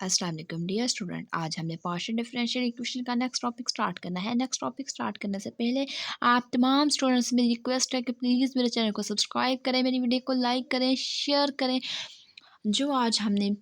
अस्सलाम वालेकुम dear student. आज हमने पार्शियल डिफरेंशियल इक्वेशन का नेक्स्ट टॉपिक स्टार्ट करना है। नेक्स्ट टॉपिक स्टार्ट करने से पहले आप तमाम स्टूडेंट्स से मेरी रिक्वेस्ट है कि प्लीज़ मेरे चैनल को सब्सक्राइब करें, मेरी वीडियो को लाइक करें, शेयर करें। जो आज हमने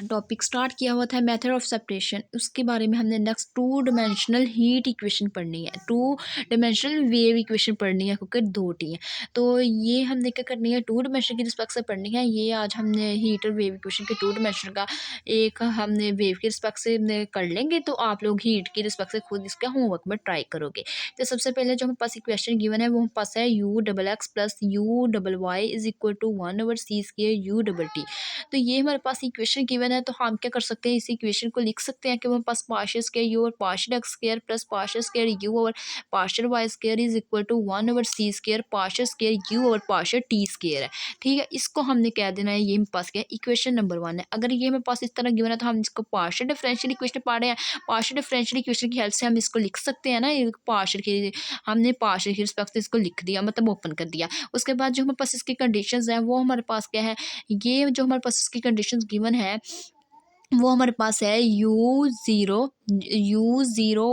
टॉपिक स्टार्ट किया हुआ था मेथड ऑफ सेपरेशन, उसके बारे में हमने next two dimensional heat equation पढ़नी है, टू डिमेंशनल वेव इक्वेशन पढ़नी है, क्योंकि दो टी है। तो ये हमने क्या करनी है, टू डिमेंशन की रिस्पेक्ट से पढ़नी है। ये आज हमने हीट और वेव इक्वेशन के टू डिमेंशन का एक हमने वेव की रिस्पेक्ट से कर लेंगे, तो आप लोग हीट की रिस्पेक्ट से खुद इसका होमवर्क में ट्राई करोगे। तो सबसे पहले जो हमारे पास इक्वेशन गिवन है वो हमारे पास है u double x plus u double y is equal to 1/c² u double t. तो ये हमारे पास इक्वेशन गिवन है, तो हम क्या कर सकते हैं, इस इक्वेशन को लिख सकते हैं कि हमारे पास पार्शियल स्क्वायर यू और partial x square plus partial square u और partial y square is equal to 1/c² partial square u और पार्शियल टी स्क्वायर है। ठीक है, इसको हमने कह देना है, ये हमारे पास क्या है, इक्वेशन नंबर 1 है। अगर ये हमारे पास इस तरह गिवन है तो हम इसको पार्शियल डिफरेंशियल इक्वेशन पढ़ रहे हैं, पार्शियल डिफरेंशियल इक्वेशन की हेल्प से हम इसको लिख सकते हैं ना। पार्शियल की हमने पार्शियल की रिस्पेक्ट से इसको लिख दिया, मतलब ओपन कर दिया। उसके बाद जो हमारे पास इसकी कंडीशंस है वो हमारे पास क्या है, ये जो हमारे पास इसकी कंडीशंस गिवन है वो हमारे पास है u0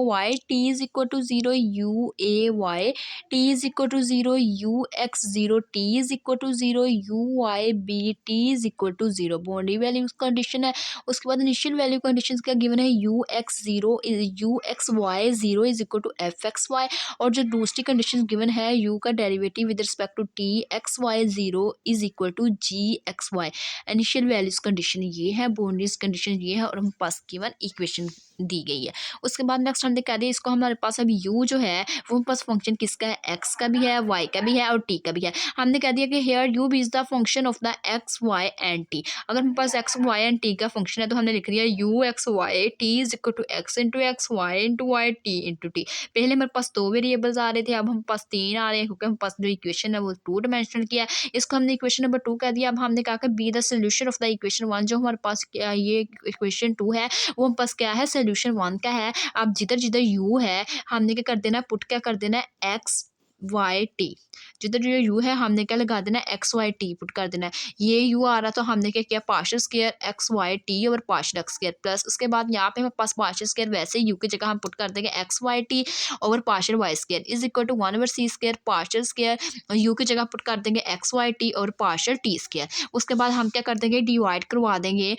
y t is equal to 0 u a y t is equal to 0 u x 0 t is equal to 0 u y b t is equal to 0 boundary value condition है। उसके बाद initial value condition क्या given है, u x y 0 is equal to f x y। और जो दूसरी condition given है, u का derivative with respect to t x y 0 is equal to g x y। Initial values condition ये है, boundaries condition ये है, और हम पास गिवन इक्वेशन दी गई है। उसके बाद नेक्स्ट हमने कह दिया, इसको हमारे पास अभी u जो है वो पास फंक्शन किसका है, x का भी है, y का भी है और t का भी है। हमने कह दिया कि here u is the function of the x y and t। अगर हमारे पास x y एंड t का फंक्शन है तो हमने लिख दिया u x y t is equal to x into x y into y t into t. पहले हमारे पास दो वेरिएबल्स आ रहे थे, अब हमारे पास तीन आ रहे हैं, क्योंकि हमारे पास जो इक्वेशन है वो टू डायमेंशनल की है। इसको हमने इक्वेशन नंबर 2 कह दिया। अब हमने कहा कि be the solution of the equation 1। जो हमारे पास ये इक्वेशन 2 है वो हमारे पास क्या है, सोल्यूशन 1 का है। अब जिधर जिधर u है हमने क्या कर देना, पुट क्या कर देना है, एक्स वाई टी। जिधर जो u है हमने क्या लगा देना, एक्स वाई टी पुट कर देना है। ये u आ रहा तो हमने क्या किया, partial square x y t और पार्शियल एक्स स्क्वायर प्लस उसके बाद यहाँ पे हमारे पास पार्शियल स्क्वायर, वैसे u की जगह हम पुट कर देंगे एक्स वाई टी और partial y square is equal to 1/c² partial square u की जगह पुट कर देंगे एक्स वाई टी और पार्शियल टी स्क्वायर। उसके बाद हम क्या कर देंगे, डिवाइड करवा देंगे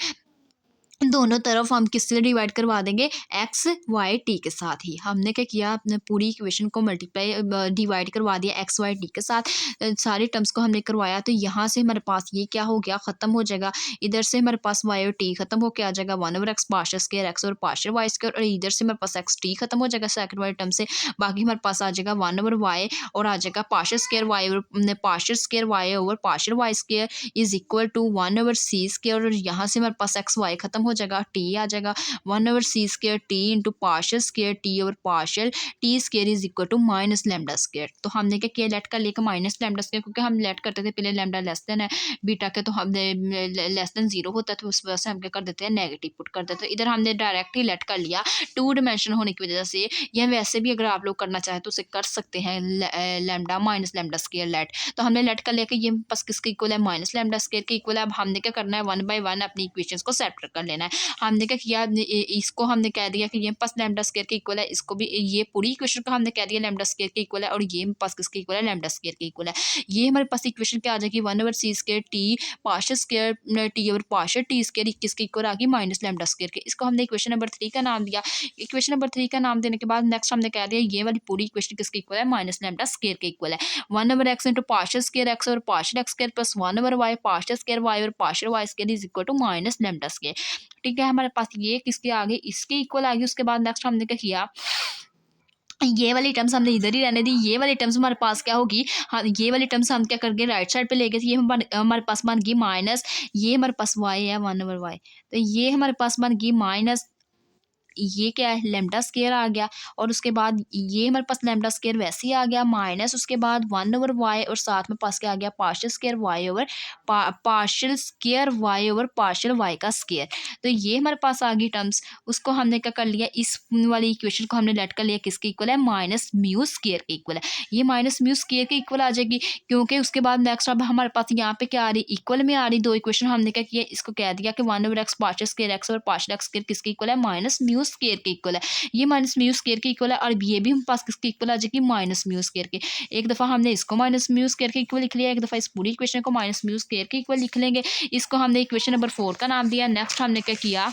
दोनों तरफ, हम किससे डिवाइड करवा देंगे, एक्स वाई टी के साथ ही। हमने क्या किया, अपने पूरी इक्वेशन को मल्टीप्लाई डिवाइड करवा दिया एक्स वाई टी के साथ, सारी टर्म्स को हमने करवाया। तो यहाँ से हमारे पास ये क्या हो गया, ख़त्म हो जाएगा। इधर से हमारे पास वाई और टी खत्म होकर आ जाएगा 1/x पार्शियल स्क्वायर एक्स और पार्शियल वाई स्क्वायर, और इधर से हमारे पास एक्स टी खत्म हो जाएगा सेकंड वाली टर्म से। बाकी हमारे पास आ जाएगा 1/y और आ जाएगा पार्शियल स्क्वायर वाई और partial square y over partial y square is equal to 1/c²। और यहाँ से हमारे पास एक्स वाई खत्म हो जाएगा, टी आ जाएगा 1/c² t into partial square t और partial t square is equal to minus lambda square. तो हमने क्या किया, लेट कर लेकर माइनस लैम्डा स्क्वायर, क्योंकि हम लेट करते थे पहले लैम्डा लेस देन है बीटा के, तो हमने लेस देन 0 होता है तो उस वजह से हम क्या कर देते हैं, नेगेटिव पुट कर देते हैं। इधर हमने डायरेक्ट ही लेट कर लिया टू डिमेंशन होने की वजह से। या वैसे भी अगर आप लोग करना चाहें तो उसे कर सकते हैं, lambda minus lambda square late. तो हमने लेट कर लिया कि ये बस किसके इक्वल है, माइनस लैम्डा स्क्वायर के इक्वल है। अब हमने क्या करना है, 1 बाय 1 अपनी इक्वेशंस को सेट कर लेना है। हमने क्या किया, इसको हमने कह दिया कि ये पास लैम्डा स्क्वायर के इक्वल है, इसको भी ये पूरी इक्वेशन को हमने कह दिया लैम्डा स्क्वायर के इक्वल है, और ये पास किसके इक्वल है, लैम्डा स्क्वायर के इक्वल है। ये हमारे पास इक्वेशन क्या आ जाएगी, 1/c² T partial square t और पार्शियल टी स्क्वायर किसके इक्वल आ गई, माइनस लैम्डा स्क्वायर के। इसको हमने इक्वेशन नंबर 3 का नाम दिया। इक्वेशन नंबर 3 का नाम देने के बाद नेक्स्ट हमने कह दिया ये वाली पूरी इक्वेशन किसके इक्वल है, माइनस लैम्डा स्क्वायर के इक्वल है। 1/x into partial square x और partial x square plus 1/y partial square y और partial y square is equal to minus lambda square. ठीक है, हमारे पास ये किसके आगे, इसके इक्वल आ गई। उसके बाद नेक्स्ट हमने क्या किया, ये वाली टर्म्स हमने इधर ही रहने दी। ये वाली टर्म्स हमारे पास क्या होगी, हाँ ये वाली टर्म्स हम क्या करके राइट साइड पे ले गए थे, ये हमारे पास बन गई माइनस, ये हमारे पास y है 1/y, तो ये हमारे पास बन गई माइनस ये क्या है, लेमडा स्केयर आ गया, और उसके बाद ये हमारे पास लेमडा स्केयर वैसे ही आ गया, माइनस उसके बाद 1/y, और साथ में पास क्या आ गया, partial square y over partial square y over partial y का स्केयर। तो ये हमारे पास आ गई टर्म्स। उसको हमने क्या कर लिया, इस वाली इक्वेशन को हमने लेट कर लिया किसके इक्वल है, माइनस म्यू स्केयर के इक्वल है। ये माइनस म्यू स्केयर के इक्वल आ जाएगी, क्योंकि उसके बाद नेक्स्ट अब हमारे पास यहाँ पे क्या आ रही, इक्वल में आ रही दो इक्वेशन। हमने क्या किया, इसको कह दिया कि 1/x पार्शियल स्केयर x और पार्शियल एक्स स्केयर किसके इक्वल है, माइनस म्यू स्केयर के इक्वल है। ये माइनस म्यू स्केयर के इक्वल है, और ये भी हम पास किसके इक्वल आ जाएगी, माइनस म्यू स्केयर के। एक दफ़ा हमने इसको माइनस म्यू स्केयर के इक्वल लिख लिया, एक दफ़ा इस पूरी इक्वेशन को माइनस म्यू स्केयर के इक्वल लिख लेंगे। इसको हमने इक्वेशन नंबर 4 का नाम दिया। नेक्स्ट हमने क्या किया,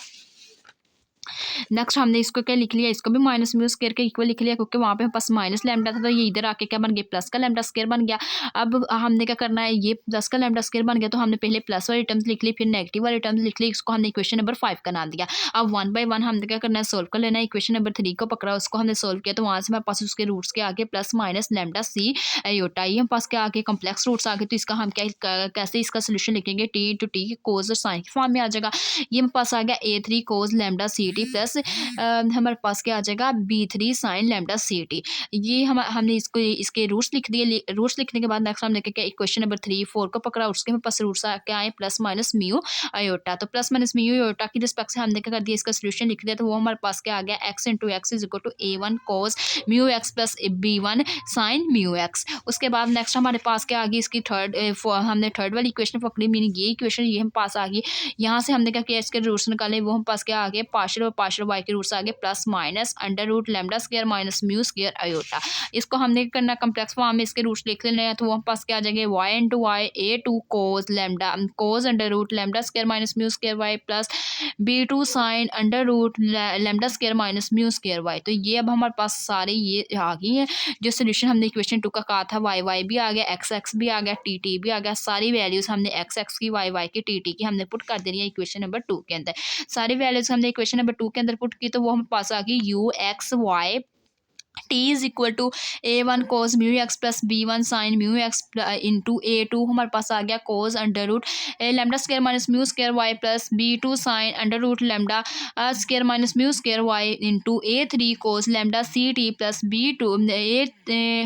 नेक्स्ट हमने इसको क्या लिख लिया, इसको भी माइनस म्यू स्केयर के इक्वल लिख लिया, क्योंकि वहाँ पे पास माइनस लैम्डा था, तो ये इधर आके क्या बन गया, प्लस का लैम्डा स्केयर बन गया। अब हमने क्या करना है, ये प्लस का लैम्डा स्केयर बन गया, तो हमने पहले प्लस वाली टर्म्स लिख ली, फिर नेगेटिव वाली टर्म्स लिख ली। इसको हमने इक्वेशन नंबर 5 का नाम दिया। अब 1 बाय 1 हमने क्या करना है, सोल्व कर लेना है। इक्वेशन नंबर 3 को पकड़ा, उसको हमने सोल्व किया, तो वहाँ से हमारे पास उसके रूट्स के आगे प्लस माइनस लैम्डा सी आयोटा, ये हम पास के आगे कम्प्लेक्स रूट्स आ गए, तो इसका हम क्या कैसे इसका सोल्यूशन लिखेंगे, टी इंटू टी कोज और साइन के फॉर्म में आ जाएगा। ये हमारे पास आ गया A3 कोज लैम्डा सी टी प्लस हमारे पास क्या आ जाएगा, B3 sine lambda C T. ये हमने इसको इसके रूट्स लिख दिए। रूट्स लिखने के बाद नेक्स्ट हमने क्या इक्वेशन नंबर 3 4 को पकड़ा, उसके हमारे पास रूट्स क्या आए, प्लस माइनस म्यू आयोटा। तो प्लस माइनस म्यू आयोटा की रिस्पेक्ट से हमने क्या कर दिया, इसका सोल्यूशन लिख दिया, तो वो हमारे पास क्या आ गया, x into x is equal to A1 cos mu x plus B1 sine mu x. उसके बाद नेक्स्ट हमारे पास क्या आ गई, इसकी हमने थर्ड वाली इक्वेशन पकड़ी, मीनिंग ये इक्वेशन ये हम पास आ गई। यहाँ से हमने क्या किया, इसके रूट्स निकाले, वो हम पास क्या आ गए, पार्शियल और पार्शियल वाई के रूट्स आ गए, plus minus under root lambda square minus mu square iota. इसको हमने करना कम्प्लेक्स फॉर्म में, इसके रूट्स लिख लेने हैं, तो वो हम पास क्या आ जाएंगे, y into y A2 cos lambda cos under root lambda square minus mu square y plus B2 sine under root lambda square minus mu square y. तो ये अब हमारे पास सारे ये आ गई हैं जो सोल्यूशन हमने इक्वेशन 2 का कहा था। वाई वाई भी आ गया, एक्स एक्स भी आ गया, टी टी भी आ गया। सारी वैल्यूज हमने एक्स एक्स की, वाई वाई की, टी टी की हमने पुट कर देनी है इक्वेशन नंबर 2 के अंदर। सारी वैल्यूज हमने इक्वेशन नंबर 2 के अंदर पुट की, तो वो हमारे पास आ गई u x y t is equal to A1 cos mu x plus B1 sine mu x into A2 हमारे पास आ गया cos under root lambda square minus mu square y plus B2 sine under root lambda square minus mu square y into A3 cos lambda सी t plus B2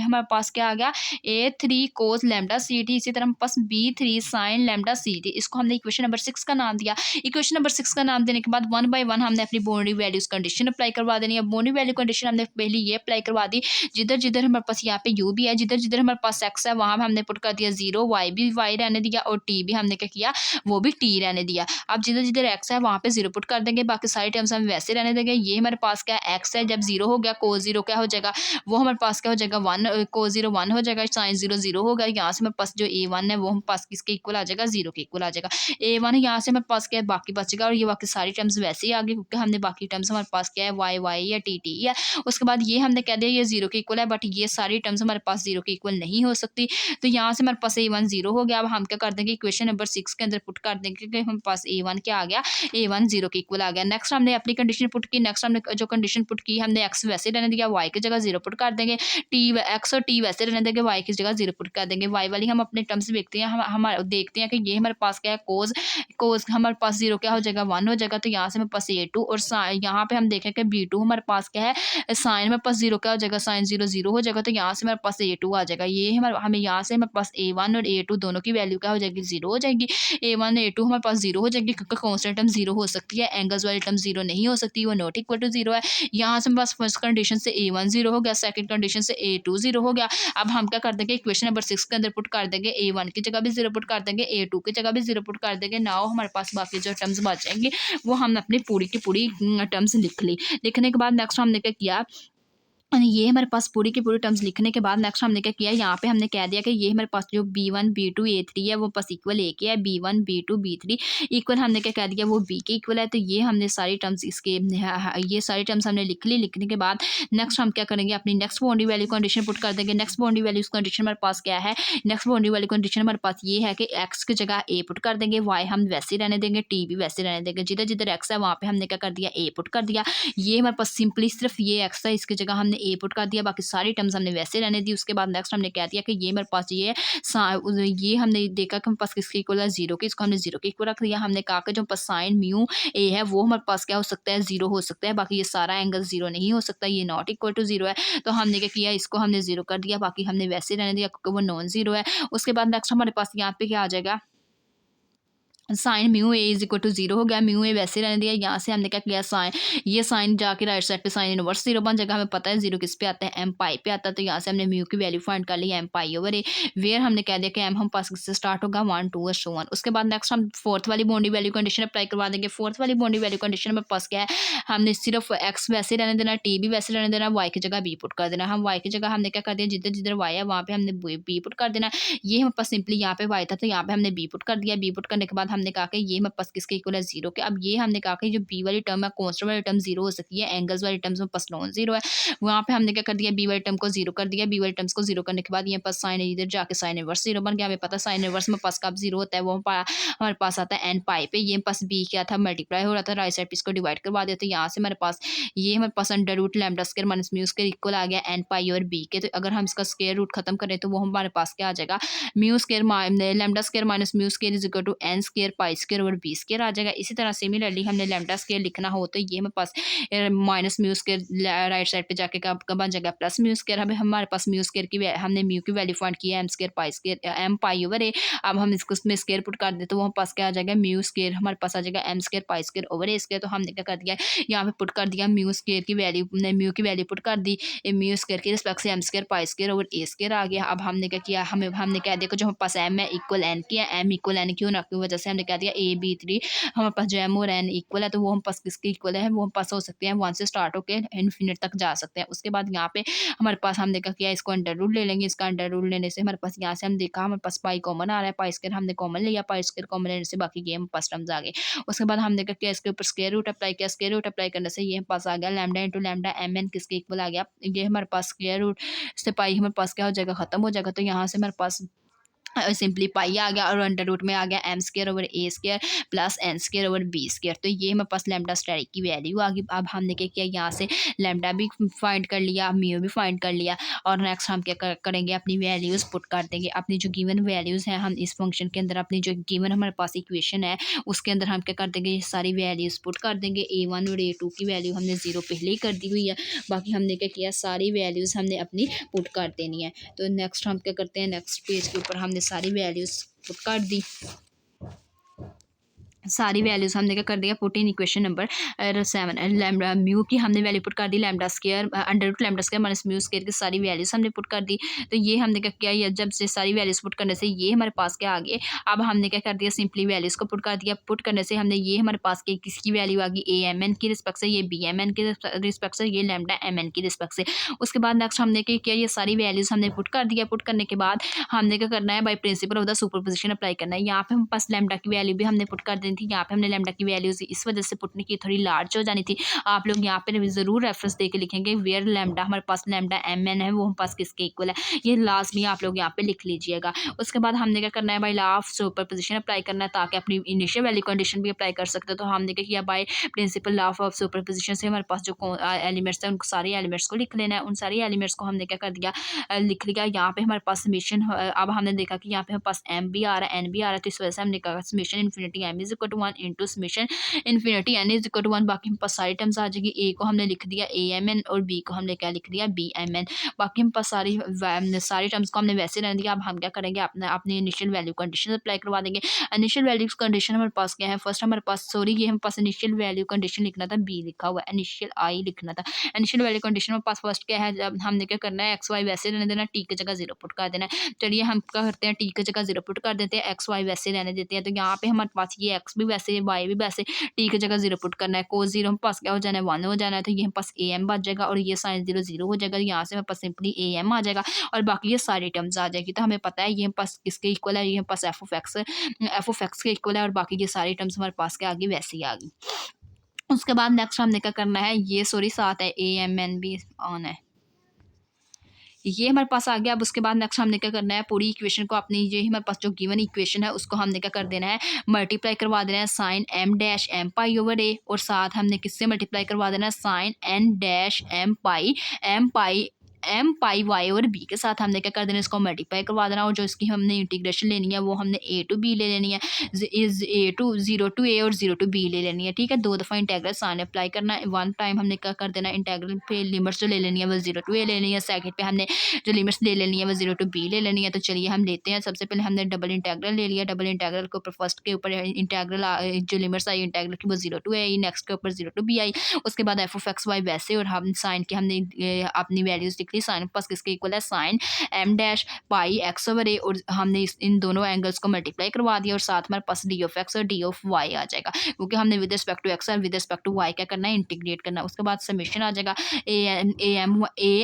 हमारे पास क्या आ गया, A3 cos lambda C T. इसी तरह हमारे पास B3 sine lambda सी T. इसको हमने इक्वेशन नंबर 6 का नाम दिया। इक्वेशन नंबर 6 का नाम देने के बाद 1 बाय 1 हमने अपनी बाउंड्री वैल्यूज कंडीशन अप्लाई करवा देनी है। बाउंड्री वैल्यू कंडीशन हमने पहले ये अप्लाई करवा दी, जिधर जिधर हमारे पास यहाँ पे u भी है, जिधर जिधर हमारे पास x है, वहाँ हमने पुट कर दिया 0, y भी y रहने दिया, और t भी हमने क्या किया, वो भी t रहने दिया। अब जिधर जिधर x है वहाँ पे 0 पुट कर देंगे, बाकी सारी टर्म्स हम वैसे रहने देंगे। ये हमारे पास क्या x है, जब 0 हो गया कोस 0 क्या हो जाएगा, वो हमारे पास क्या हो जाएगा 1, कोस 0 1 हो जाएगा, साइन 0 0 होगा। यहाँ से हमारे पास जो A1 है वो हम पास किसके इक्वल आ जाएगा, 0 के इक्वल आ जाएगा। A1 यहाँ से हमारे पास क्या है, बाकी बचेगा, और ये बाकी सारी टर्म्स वैसे ही आ गई, क्योंकि हमने बाकी टर्म्स हमारे पास क्या है, y y या t t है। उसके बाद ये हमने कह दिया ये 0 के इक्वल है, बट ये सारी टर्म्स हमारे पास 0 के इक्वल नहीं हो सकती। तो यहाँ से हमारे पास A1 0 हो गया। अब हम क्या कर देंगे, इक्वेशन नंबर 6 के अंदर पुट कर देंगे कि हमारे पास A1 क्या आ गया, A1 0 के इक्वल आ गया। नेक्स्ट हमने अपनी कंडीशन पुट की। नेक्स्ट हमने जो कंडीशन पुट की, हमने एक्स वैसे रहने दिया, वाई की जगह 0 पुट कर देंगे, एक्स और टी वैसे रहने देंगे, वाई की जगह 0 पुट कर देंगे। वाई वाली हम अपने टर्म्स देखते हैं, हमारे देखते हैं कि ये हमारे पास क्या है, कोस कोस हमारे पास 0 क्या हो जाएगा, 1 हो जाएगा। तो यहाँ से हमारे पास A2, और यहाँ पे हम देखें कि B2 हमारे पास क्या है, साइन हमारे पास 0 क्या हो जाएगा, साइन 0 0 हो जाएगा। तो यहाँ से हमारे पास A2 आ जाएगा। ये हमें यहाँ से हमारे पास A1 और A2 दोनों की वैल्यू क्या हो जाएगी, 0 हो जाएगी। A1 A2 हमारे पास 0 हो जाएगी, क्योंकि कॉन्स्टेंट टर्म 0 हो सकती है, एंगल्स वाली टर्म 0 नहीं हो सकती, वो नॉट इक्वल टू 0 है। यहाँ से हमारे पास फर्स्ट कंडीशन से A1 0 हो गया, सेकंड कंडीशन से A2 0 हो गया। अब हम क्या कर देंगे, इक्वेशन नंबर 6 के अंदर पुट कर देंगे, A1 की जगह भी 0 पुट कर देंगे, A2 की जगह भी 0 पुट कर देंगे। नाउ हमारे पास बाकी जो टर्म्स बचेंगे वो हम अपनी पूरी की पूरी टर्म्स लिख ली। लिखने के बाद नेक्स्ट हमने क्या किया, ये हमारे पास पूरी की पूरी टर्म्स लिखने के बाद नेक्स्ट हमने क्या किया, यहाँ पे हमने कह दिया कि ये हमारे पास जो B1 B2 A3 है वो पास इक्वल A के है, B1 B2 B3 इक्वल हमने क्या कह दिया, वो B के इक्वल है। तो ये हमने सारी टर्म्स इसके ये सारी टर्म्स हमने लिख ली। लिखने के बाद नेक्स्ट हम क्या करेंगे, अपनी next boundary value condition put कर देंगे। नेक्स्ट बाउंड्री वैल्यू कंडीशन हमारे पास क्या है, नेक्स्ट बाउंड्री वैल्यू कंडीशन हमारे पास ये है कि एक्स की जगह A पुट कर देंगे, वाई हम वैसे रहने देंगे, टी भी वैसे रहने देंगे। जिधर जिधर एक्स है वहाँ पे हमने क्या कर दिया, A पुट कर दिया। ये हमारे पास सिंपली सिर्फ ये एक्स है, इसकी जगह हमने ए पुट कर दिया, बाकी सारी टर्म्स हमने वैसे रहने दी। उसके बाद नेक्स्ट हमने कह दिया कि ये मेरे पास ये है, ये हमने देखा कि हमारे पास किसके इक्वल है, जीरो के, इसको हमने जीरो के इक्वल रख दिया। हमने कहा कि जो पास साइन म्यू ए है वो हमारे पास क्या हो सकता है, जीरो हो सकता है, बाकी ये सारा एंगल जीरो नहीं हो सकता, ये नॉट इक्वल टू जीरो है। तो हमने क्या किया, इसको हमने जीरो कर दिया, बाकी हमने वैसे रहने दिया क्योंकि वो नॉन जीरो है। उसके बाद नेक्स्ट हमारे पास यहाँ पे क्या आ जाएगा, sine mu A is equal to zero हो गया, म्यू ए वैसे रहने दिया। यहाँ से हमने क्या किया, साइन, ये साइन जाके राइट साइड पे साइन इनवर्स जीरो बन जाएगा। हमें पता है जीरो किस पे आता है, एम पाई पे आता है। तो यहाँ से हमने म्यू की वैल्यू फाइंड कर ली, m pi over a, where हमने कह दिया कि एम हम पास किससे स्टार्ट होगा, 1 2 सो 1। उसके बाद नेक्स्ट हम फोर्थ वाली बाउंड्री वैल्यू कंडीशन अप्लाई करवा देंगे। फोर्थ वाली बाउंड्री वैल्यू कंडीशन में पास क्या है, हमने सिर्फ एक्स वैसे रहने देना, टी भी वैसे रहने देना, वाई की जगह बी पुट कर देना। हम वाई की जगह हमने क्या कर दिया, जिधर जिधर वाई है वहाँ पे हमने बी पुट कर देना। ये हमारे पास सिंपली यहाँ पे वाई था तो यहाँ पे हमने बी पुट कर दिया। बी पुट करने के बाद हमने कहा कि ये हमारे पास किसके इक्वल है, जीरो के। अब ये हमने कहा कि जो बी वाली टर्म है, कॉन्स्टेंट वाली टर्म जीरो हो सकती है, एंगल्स वाली टर्म्स में पास नॉन जीरो है। वहाँ पे हमने क्या कर दिया, बी वाली टर्म को जीरो कर दिया। बी वाली टर्म्स को जीरो करने के बाद ये पास साइन इधर जाके साइन इनवर्स जीरो बन गया। हमें पता है साइन इनवर्स में पास कब जीरो होता है, वो हमारे पास आता है एन पाई पे। ये पास बी क्या था, मल्टीप्लाई हो रहा था, राइट साइड पे इसको डिवाइड करवा दिया। तो यहाँ से हमारे पास ये हमारे पास under root lambda square minus mu square equal आ गया एन पाई और बी के। तो अगर हम इसका स्क्वायर रूट खत्म करें तो वो हमारे पास क्या आ जाएगा, mu square lambda square minus mu square is equal to N square pi square और बी स्क्वायर आ जाएगा। इसी तरह सिमिलरली हमने लैम्डा स्क्वायर लिखना हो तो ये हमारे पास minus mu square right side पे जाके कब कब बन जाएगा प्लस म्यू स्क्वायर। हमें हमारे पास म्यू स्क्वायर की हमने म्यू की वैल्यू फाइंड की है, m square pi square m pi over a. अब हम इसको इसमें स्क्वायर पुट कर दे तो वो हमारे पास क्या आ जाएगा, म्यू स्क्वायर हमारे पास आ जाएगा m square pi square over a square. तो हमने क्या कर दिया, यहाँ पे पुट कर दिया म्यू स्क्वायर की वैल्यू, म्यू की वैल्यू पुट कर दी, म्यू स्क्वायर के रिस्पेक्ट से m square pi square over a square आ गया। अब हमने क्या किया, हमने कह दिया कि जो हमारे पास एम है इक्वल एन की है, एम इक्वल एन क्यों ना की वजह से हमने कह दिया ए बी थ्री हमारे पास जो एम और एन इक्वल है। तो वो हम पास किसके इक्वल है, वो हम पास हो सकते हैं 1 से स्टार्ट होकर इन्फिनिट तक जा सकते हैं। उसके बाद यहाँ पे हमारे पास हमने क्या किया, इसको अंडर रूट ले लेंगे। इसका अंडर रूट लेने से हमारे पास यहाँ से हम देखा हमारे पास पाई कॉमन आ रहा है, पाई स्क्वायर हमने कॉमन लिया, पाई स्क्वायर कॉमन लेने से बाकी गेम पास टर्म्स आ गए। उसके बाद हमने क्या किया, इसके ऊपर स्क्वायर रूट अप्लाई किया, स्क्वायर रूट अप्लाई करने से ये पास आ गया lambda into lambda M N किसके इक्वल आ गया, ये हमारे पास स्क्वायर रूट से पाई हमारे पास क्या हो जाएगा, खत्म हो जाएगा। तो यहाँ से हमारे पास सिंपली पाई आ गया और अंडर रूट में आ गया m square over a square plus n square over b square. तो ये हमारे पास लैम्डा स्टैटिक की वैल्यू आ गई। अब हमने क्या किया, यहाँ से लैम्डा भी फाइंड कर लिया, म्यू भी फाइंड कर लिया, और नेक्स्ट हम क्या करेंगे, अपनी वैल्यूज़ पुट कर देंगे। अपनी जो गिवन वैल्यूज़ हैं हम इस फंक्शन के अंदर, अपनी जो गिवन हमारे पास इक्वेशन है उसके अंदर हम क्या कर देंगे, ये सारी वैल्यूज़ पुट कर देंगे। A1 और A2 की वैल्यू हमने ज़ीरो पहले ही कर दी हुई है, बाकी हमने क्या किया, सारी वैल्यूज़ हमने अपनी पुट कर देनी है। तो नेक्स्ट हम क्या करते हैं, नेक्स्ट पेज के ऊपर हमने सारी वैल्यूज़ पुट कर दी। सारी वैल्यूज़ हमने क्या कर दिया, put in equation number 7। Lambda mu की हमने वैल्यू पुट कर दी, lambda square under root lambda square minus mu square की सारी वैल्यूज़ हमने पुट कर दी। तो ये हमने क्या किया, ये जब से सारी वैल्यूज़ पुट करने से ये हमारे पास क्या आ गए। अब हमने क्या कर दिया, सिंपली वैल्यूज़ को पुट कर दिया। पुट करने से हमने ये हमारे पास के किसकी वैल्यू आ गई, ए एम एन की रिस्पेक्ट से, ये बी एम एन के रिस्पेक्ट से, ये लैम्डा एम एन की रिस्पेक्ट से। उसके बाद नेक्स्ट हमने क्या किया, ये सारी वैल्यूज़ हमने पुट कर दिया। पुट करने के बाद हमने क्या करना है, by principle of the superposition apply करना है। यहाँ पे हम पास लैम्डा की वैल्यू भी हमने पुट कर दी थी, यहाँ पे हमने लैम्डा की वैल्यूज इस वजह से पुट नहीं की, थोड़ी लार्ज हो जानी थी। आप लोग यहाँ पे ज़रूर रेफरेंस दे के लिखेंगे, वेयर लैम्डा हमारे पास लैम्डा एम एन है वो हम पास किसके इक्वल है, ये लास्ट में आप लोग यहाँ पे लिख लीजिएगा। उसके बाद हमने क्या करना है, by law of superposition apply करना है ताकि अपनी इनिशियल वैल्यू कंडीशन भी अप्लाई कर सकते हो। तो हमने क्या किया, by principle law of superposition से हमारे पास जो एलिमेंट्स है उन सारे एलिमेंट्स को लिख लेना है। उन सारे एलिमेंट्स को हमने क्या कर दिया, लिख लिया। यहाँ पे हमारे पास समेशन, अब हमने देखा कि यहाँ पे हमारे पास एम भी आ रहा है, एन भी आ रहा है, तो इस वजह से हमने कहा summation infinity M is equal to 1 into summation infinity N is equal to 1। बाकी हम पास सारी टर्म्स आ जाएगी, ए को हमने लिख दिया ए एम एन और बी को हमने क्या लिख दिया, बी एम एन। बाकी हम पास सारी टर्म्स को हमने वैसे रहने दिया। अब हम क्या करेंगे, अपने इनिशियल वैल्यू कंडीशन अप्लाई करवा देंगे। इनिशियल वैल्यू कंडीशन हमारे पास क्या है, फर्स्ट हमारे पास ये हम पास इनिशियल वैल्यू कंडीशन लिखना था, बी लिखा हुआ है, इनिशियल आई लिखना था। इनिशियल वैल्यू कंडीशन हमारे पास फर्स्ट क्या है, जब हमने क्या करना है, एक्स वाई वैसे रहने देना, टी की जगह जीरो पुट कर देना है। चलिए हम क्या करते हैं, टी की जगह जीरो पुट कर देते हैं, एक्स वाई वैसे रहने देते हैं। तो यहाँ पे हमारे पास ये एक्स भी वैसे, वाई भी वैसे, टी की जगह जीरो पुट करना है, कोस जीरो हम पास क्या हो जाना है, 1 हो जाना है। तो ये हम पास ए एम बच जाएगा और ये साइन जीरो जीरो हो जाएगा। यहाँ से हमारे पास सिंपली ए एम आ जाएगा और बाकी ये सारी टर्म्स आ जाएगी। तो हमें पता है ये हम पास किसके इक्वल है, ये हम पास एफ ऑफ एक्स के इक्वल है और बाकी ये सारी टर्म्स हमारे पास क्या आ गई, वैसे ही आ गई। उसके बाद नेक्स्ट हमने क्या करना है, ये साथ है ए एम एन भी ऑन है, ये हमारे पास आ गया। अब उसके बाद नेक्स्ट हमने क्या करना है, पूरी इक्वेशन को अपनी ये हमारे पास जो गिवन इक्वेशन है उसको हमने क्या कर देना है, मल्टीप्लाई करवा देना है sine M dash m pi over a, और साथ हमने किससे मल्टीप्लाई करवा देना है, sine N dash m pi Y और बी के साथ हमने क्या कर देना है, इसको मल्टीप्लाई करवा देना। और जो इसकी हमने इंटीग्रेशन लेनी है वो हमने ए टू बी ले लेनी है, is a to zero to a और जीरो टू बी ले लेनी है। ठीक है, 2 दफ़ा इंटेग्रल साइन अप्लाई करना है। 1 टाइम हमने क्या कर देना है, इंटेग्रल पे लिमिट्स जो ले लेनी है वो जीरो टू ए ले लेनी है, सेकंड पे हमने जो लिमिट्स ले लेनी है वो जीरो टू बी ले लेनी है। तो चलिए हम लेते हैं। सबसे पहले हमने डबल इंटेग्रल ले लिया, डबल इंटेग्रल के ऊपर फर्स्ट के ऊपर इंटेग्रल जो लिमिट्स आई इंटेग्रल की वो zero to A I, next के ऊपर जीरो टू बी आई। उसके बाद एफ ऑफ एक्स वाई वैसे, और हम साइन की हमने अपनी वैल्यूज लिख ली। साइन पास किसके इक्वल है, sine M dash pi x over a, और हमने इन दोनों एंगल्स को मल्टीप्लाई करवा दिया, और साथ हमारे पास डी ऑफ एक्स और डी ऑफ वाई आ जाएगा, क्योंकि हमने विद रिस्पेक्ट टू एक्स और विद रिस्पेक्ट टू वाई क्या करना है, इंटीग्रेट करना है। उसके बाद समेशन आ जाएगा, ए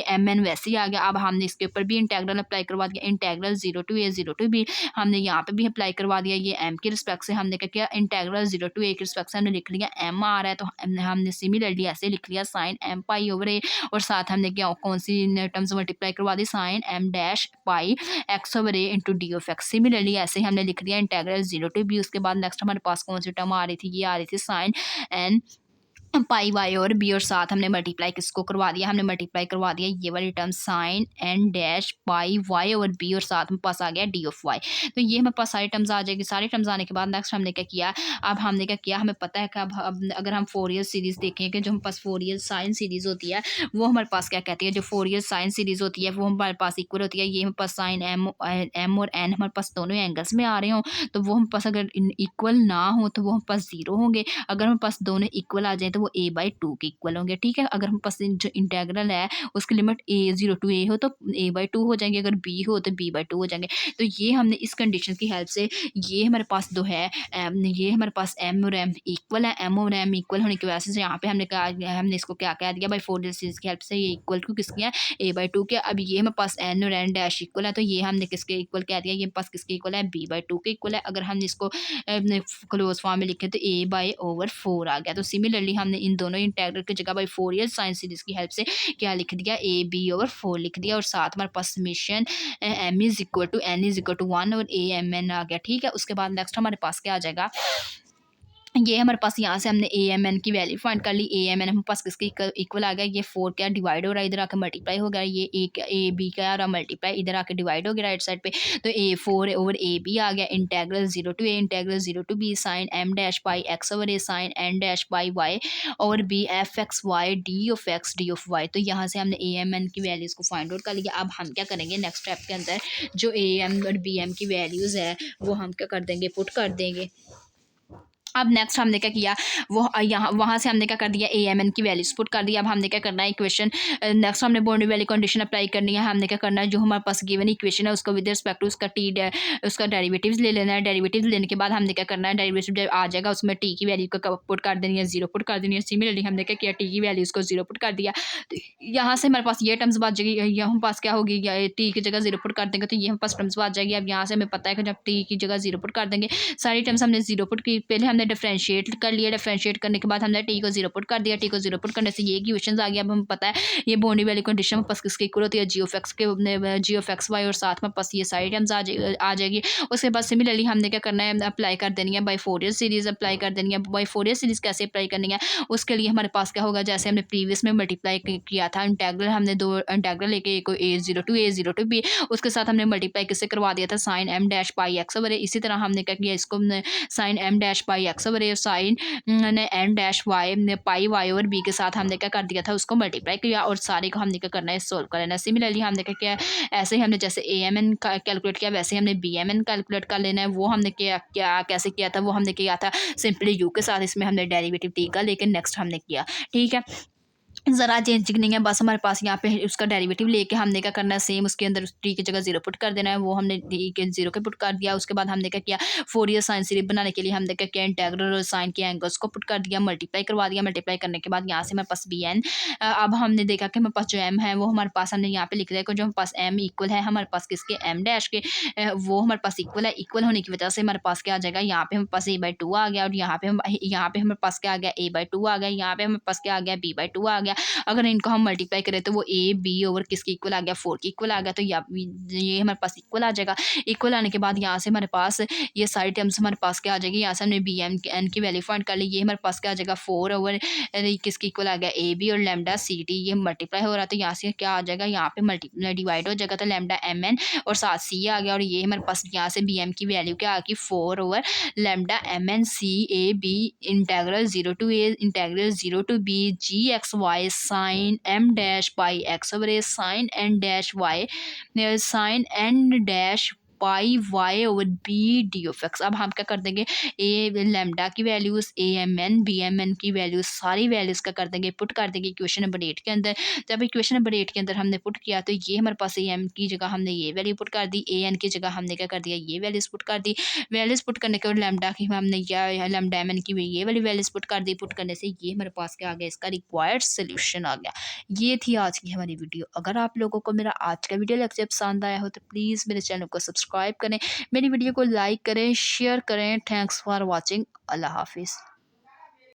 एम एन वैसे ही आ गया। अब हमने इसके ऊपर भी इंटेग्रल अप्लाई करवा दिया, integral zero to A zero to B हमने यहाँ पे भी अप्लाई करवा दिया। ये एम की रिस्पेक्ट से हमने क्या किया, इंटेग्रल जीरो टू ए की रिस्पेक्ट से हमने लिख लिया एम आ रहा है, तो हमने सिमिलरली ऐसे लिख लिया sine m pi over a, और साथ हमने क्या कौन सी टर्म्स मल्टीप्लाई करवा दी, sine M dash pi x over a into d of x. Similarly ऐसे ही हमने लिख दिया इंटेग्रल जीरो टू बी। उसके बाद नेक्स्ट हमारे पास कौन सी टर्म आ रही थी, ये आ रही थी साइन एन पाई वाई और बी, और साथ हमने मल्टीप्लाई किसको करवा दिया, हमने मल्टीप्लाई करवा दिया ये वाली term sine N dash pi Y और बी, और साथ में पास आ गया डी ऑफ वाई। तो ये हमारे पास सारी टर्म्स आ जाएगी। सारी टर्म्स आने के बाद नेक्स्ट हमने क्या किया, अब हमने क्या किया, हमें पता है कि अब अगर हम फोरियर सीरीज़ देखें कि जो हमारे पास फोरियर साइन सीरीज़ होती है वो हमारे पास क्या कहती है, जो फोरियर साइन सीरीज़ होती है वो हमारे पास इक्वल होती है। ये हमारे पास साइन एम और एन हमारे पास दोनों एंगल्स में आ रहे हों, तो वो हमारे पास अगर इक्वल ना हो तो वो हमारे पास जीरो होंगे। अगर हमारे पास दोनों इक्वल आ जाए तो वो ए बाई टू के इक्वल होंगे। ठीक है, अगर हमारे पास जो इंटेग्रल है उसकी लिमिट ए जीरो टू ए हो तो ए बाई टू हो जाएंगे, अगर बी हो तो बी बाई टू हो जाएंगे। तो ये हमने इस कंडीशन की हेल्प से, ये हमारे पास दो है ये हमारे पास एम और एम इक्वल है, एम और एम इक्वल होने की वजह से यहाँ पे हमने इसको क्या कह दिया, बाई फोरियर सीरीज की हेल्प से ये इक्वल टू किसकी है, ए बाई टू के। अब ये हमारे पास एन और एन डैश इक्वल है, तो ये हमने किसके इक्वल कह दिया, ये पास किसके इक्वल है, बी बाई टू के इक्वल है। अगर हम इसको क्लोज फॉर्म में लिखे तो ए बाई ओवर फोर आ गया। तो सिमिलरली हमने इन दोनों इंटेग्रल की जगह बाई फोरियर साइन सीरीज की हेल्प से क्या लिख दिया, ए बी ओवर फोर लिख दिया, और साथ हमारे पास summation m is equal to n is equal to one और ए एम एन आ गया। ठीक है, उसके बाद नेक्स्ट हमारे पास क्या आ जाएगा, ये हमारे पास यहाँ से हमने ए एम एन की वैल्यू फाइंड कर ली। ए एम एन हमारे पास किसके इक्वल आ गया, ये 4 क्या डिवाइड हो रहा है, इधर आके मल्टीप्लाई हो गया। ये ए बी क्या आ रहा मल्टीप्लाई, इधर आके डिवाइड हो गया राइट साइड पे, तो ए 4 ओवर ए बी आ गया। Integral zero to a integral zero to b sine M dash pi x over A sine N dash pi Y और b f x y d of y. तो यहाँ से हमने a M N की values को find out कर लिया। अब हम क्या करेंगे, नेक्स्ट स्टेप के अंदर जो ए एम और बी एम की वैल्यूज़ है वो हम क्या कर देंगे, पुट कर देंगे। अब नेक्स्ट हमने क्या किया, वो यहाँ वहाँ से हमने क्या कर दिया, ए एम एन की वैल्यूज पुट कर दिया। अब हमने क्या करना है, इक्वेशन नेक्स्ट हमने बाउंड्री वैल्यू कंडीशन अप्लाई करनी है। हमने क्या करना है, जो हमारे पास गिवन इक्वेशन है उसको विद रिस्पेक्ट टू उसका डेरिवेटिव्स ले लेना है। डेरिवेटिव्स लेने के बाद हमने क्या करना है, डेरिवेटिव जब आ जाएगा उसमें टी की वैल्यू को पुट कर देनी है, जीरो पुट कर देनी है। सिमिलरली हमने क्या किया, टी की वैल्यूज को जीरो पुट कर दिया। तो यहाँ से हमारे पास ये टर्म्स बच जाएगी, यहाँ हमारे पास क्या होगी, टी की जगह जीरो पुट कर देंगे तो ये हमारे पास टर्म्स बच जाएगी। अब यहाँ से हमें पता है कि जब टी की जगह जीरो पुट कर देंगे, सारी टर्म्स हमने जीरो पुट की, पहले हमने डिफरेंशिएट कर लिया, डिफरेंशिएट करने के बाद हमने टी को जीरो पुट कर दिया। टी को जीरो पुट करने से ये इक्वेशन आ गया। अब हमें पता है ये बाउंड्री वैल्यू कंडीशन में पास किसके इक्वल होती है, जी ऑफ एक्स वाई, और साथ में पास ये सारी टर्म्स आ जाएगी। उसके बाद सिमिलरली हमने क्या करना है, अप्लाई कर देनी है बाई फोरियर सीरीज अप्लाई कर देनी है। बाई फोरियर सीरीज कैसे अप्लाई करनी है, उसके लिए हमारे पास क्या होगा, जैसे हमने प्रीवियस में मल्टीप्लाई किया था इंटेग्रल, हमने दो इंटेग्रल लेके एक ए जीरो टू बी, उसके साथ हमने मल्टीप्लाई किससे करवा दिया था, sine M dash pi x over a. इसी तरह हमने क्या किया, इसको sine M dash pi x over ए साइन ने एन डैश वाई ने पाई वाई और बी के साथ हमने क्या कर दिया था, उसको मल्टीप्लाई किया, और सारे को हमने क्या करना है, सोल्व कर लेना है। सिमिलरली हमने क्या किया, ऐसे ही हमने जैसे ए एम एन कैलकुलेट किया वैसे ही हमने बी एम एन कैलकुलेट कर लेना है। वो हमने क्या कैसे किया था, वो हमने किया था सिंपली यू के साथ, इसमें हमने डेरिवेटिव टी का लेकिन नेक्स्ट हमने किया। ठीक है, ज़रा चेंजिंग नहीं है, बस हमारे पास यहाँ पे उसका डेरिवेटिव लेके हमने क्या करना है, सेम उसके अंदर टी की जगह जीरो पुट कर देना है। वो हमने टी के जीरो के पुट कर दिया। उसके बाद हमने क्या किया, फोरियर साइन सीरीज बनाने के लिए हमने क्या किया, इंटेग्रल और साइन के एंगल्स को पुट कर दिया, मल्टीप्लाई करवा दिया। मल्टीप्लाई करने के बाद यहाँ से हमारे पास बी एन, अब हमने देखा कि हमारे पास जो एम है वो हमारे पास हमने यहाँ पे लिख दिया कि जो हमारे पास एम इक्वल है हमारे पास किसके, एम डैश के, वो हमारे पास इक्वल है। इक्वल होने की वजह से हमारे पास क्या आ जाएगा, यहाँ पे हमारे पास ए बाई टू आ गया, और यहाँ पे हमारे पास क्या आ गया, ए बाई टू आ गया। यहाँ पे हमारे पास क्या आ गया, बी बाई टू आ गया। गया। अगर इनको हम मल्टीप्लाई करें तो वो ए बी ओवर किसके इक्वल आ गया, 4 के इक्वल आ गया। तो ये हमारे पास इक्वल आ जाएगा। इक्वल आने के बाद यहाँ से हमारे पास ये सारी टर्म्स हमारे पास क्या आ जाएगी, यहाँ से हमने बी एम एन की वैल्यू फाइंड कर ली। ये हमारे पास क्या आ जाएगा 4 ओवर किसके इक्वल आ गया, ए बी और लैम्डा सी टी। ये मल्टीप्लाई हो रहा है तो यहाँ से क्या आ जाएगा, यहाँ पे मल्टीप्लाई डिवाइड हो जाएगा तो लैम्डा एम एन और साथ सी आ गया। और ये हमारे पास यहाँ से बी एम की वैल्यू क्या आ गई 4 over lambda M N C A B integral 0 to B G X Y sine M dash by X over A sine N dash Y sine N dash pi Y over B D of X. अब हम क्या कर देंगे, A lambda की values A M N B M N की values सारी values का कर देंगे पुट कर देंगे इक्वेशन नंबर 8 के अंदर। जब इक्वेशन नंबर 8 के अंदर हमने पुट किया तो ये हमारे पास ए एम की जगह हमने ये वैल्यू पुट कर दी, ए एन की जगह हमने क्या कर दिया ये वैल्यूज पुट कर दी। वैल्यूज पुट करने के बाद लैम्डा की हमने क्या लैम्डा एम एन की ये वाली वैल्यूज पुट कर दी। पुट करने से ये हमारे पास क्या आ गया, इसका रिक्वायर्ड सोल्यूशन आ गया। ये थी आज की हमारी वीडियो। अगर आप लोगों को मेरा आज का वीडियो लेक्चर पसंद आया हो तो प्लीज़ मेरे चैनल को सब्सक्राइब करें, मेरी वीडियो को लाइक करें, शेयर करें। Thanks for watching. अल्लाह हाफिज़।